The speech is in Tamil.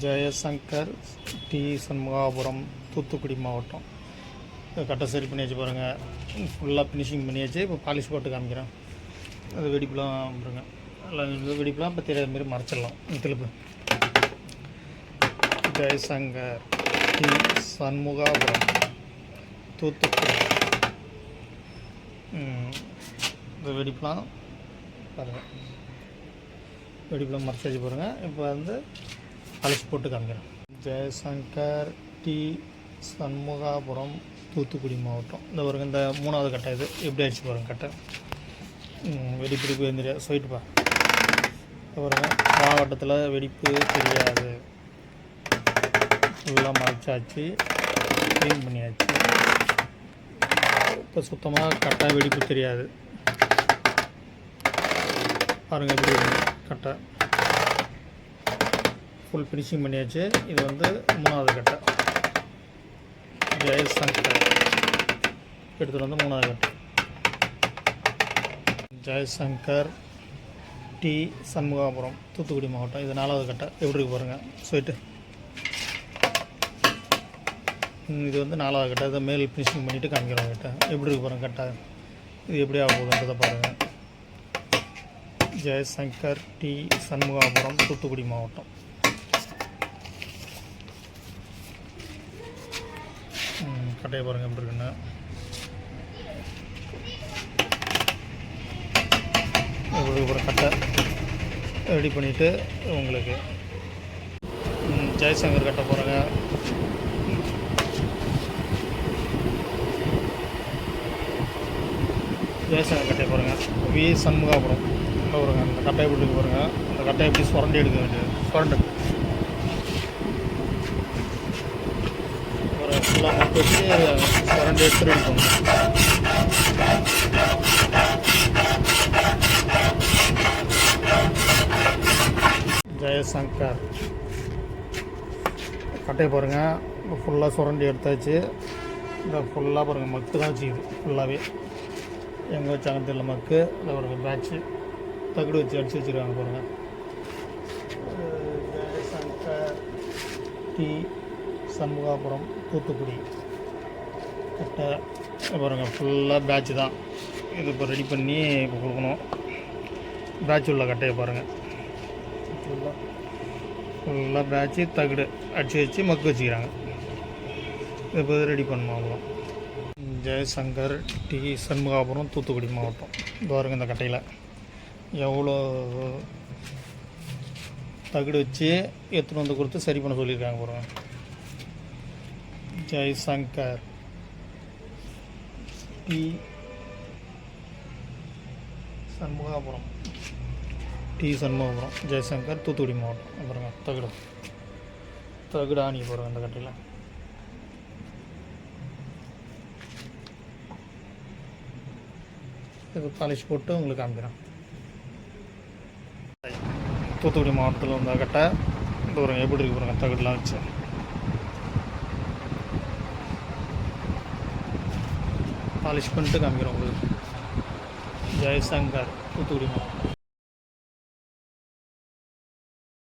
ஜெயசங்கர் டி சண்முகாபுரம் தூத்துக்குடி மாவட்டம். கட்டை சரி பண்ணியாச்சு பாருங்கள், ஃபுல்லாக ஃபினிஷிங் பண்ணியாச்சு. இப்போ பாலிஷ் போட்டு காமிக்கிறேன். அது வெடிப்புலாம் பாருங்க, எல்லாம் வெடிப்புலாம் இப்போ தெரியாத மாரி மறைச்சிடலாம். திருப்பு ஜெயசங்கர் டி சண்முகாபுரம் தூத்துக்குடி. இந்த வெடிப்புலாம் பாருங்கள், வெடிப்புலாம் மறைச்சாச்சு பாருங்கள். இப்போ வந்து பாலிஷ் போட்டு காமிக்கிறேன். ஜெயசங்கர் டி சண்முகாபுரம் தூத்துக்குடி மாவட்டம். இந்த பாருங்க, இந்த 3வது கட்டை இது எப்படி ஆயிடுச்சு பாருங்கள். கட்டை வெடிப்பிடிப்பு தெரியாது, சொல்லிட்டுப்பா. பாருங்க, மாவட்டத்தில் வெடிப்பு தெரியாது, ஃபுல்லாக மறைச்சாச்சு, க்ளீன் பண்ணியாச்சு. இப்போ சுத்தமாக கட்டை வெடிப்பு தெரியாது பாருங்கள். எப்படி கட்டை ஃபுல் ஃபினிஷிங் பண்ணியாச்சு. இது வந்து 3வது கட்டை. ஜெயசங்கர் எடுத்துகிட்டு வந்து 3வது கட்டை. ஜெயசங்கர் டி சண்முகாபுரம் தூத்துக்குடி மாவட்டம். இது 4வது கட்டை. எப்படி இருக்கு பாருங்கள், சொல்லிட்டு இது வந்து 4வது கட்டை. இதை மேல் ஃபினிஷிங் பண்ணிவிட்டு காமிக்கிறோம். கட்டை எப்படி இருக்கு பாருங்கள். கட்டை இது எப்படி ஆக போகுதுன்றதை பாருங்கள். ஜெயசங்கர் டி சண்முகாபுரம் தூத்துக்குடி மாவட்டம். கட்டையை பாருங்கள் எப்படி இருக்குன்னு. ஒரு கட்டை ரெடி பண்ணிவிட்டு உங்களுக்கு ஜெயசங்கர் கட்டை போகிறேங்க. ஜெயசங்கர் கட்டையை பாருங்கள். வி சண்முகாபுரம் பாருங்கள். அந்த கட்டையை எப்படி இருக்கு பாருங்கள். அந்த கட்டையை எப்படி சுரண்டி எடுக்க வேண்டியது, சுரண்டு ஒரு ஃபுல்லாக மொத்தம் வச்சு சுரண்டி எடுத்து ரெடி பண்ணணும். ஜெயசங்கர் கட்டையை பாருங்கள், இப்போ ஃபுல்லாக சுரண்டி எடுத்தாச்சு. இந்த ஃபுல்லாக பாருங்கள், மக்கு தான் வச்சுக்குது ஃபுல்லாகவே. எங்கே வச்சாங்கன்னு தெரியல மக்கு. அதில் ஒரு பேட்ச்சு தகுடு வச்சு அடித்து வச்சுருக்காங்க பாருங்கள். ஜெயசங்கர் டி சண்முகாபுரம் தூத்துக்குடி கட்டை பாருங்கள், ஃபுல்லாக பேட்ச்சு தான். இது இப்போ ரெடி பண்ணி இப்போ கொடுக்கணும். பேட்ச் உள்ள கட்டையை பாருங்கள், ஃபுல்லாக பேட்ச்சு தகுடு அடித்து வச்சு மக்கு வச்சுக்கிறாங்க. இப்போ ரெடி பண்ணணும் அவ்வளோ. ஜெயசங்கர் டி சண்முகாபுரம் தூத்துக்குடி மாவட்டம். பாருங்கள், இந்த கட்டையில் எவ்வளோ தகுடு வச்சு எடுத்துகிட்டு வந்து கொடுத்து சரி பண்ண சொல்லியிருக்காங்க பாருங்கள். ஜெயசங்கர் டி சண்முகாபுரம் ஜெயசங்கர் தூத்துக்குடி மாவட்டம். பாருங்கள், தகுடு ஆணி பாருங்கள் அந்த கட்டையில். இது பாலிஷ் போட்டு உங்களுக்கு காமிக்கிறேன். தூத்துக்குடி மாவட்டத்தில் வந்த கட்டை இந்த ஒரு எப்படி இருக்கு பாருங்கள். தகுடுலாம் வச்சு பாலிஷ் பண்ணிட்டு காமிக்கிறோம் உங்களுக்கு. ஜெயசங்கர் தூத்துக்குடி மாவட்டம்.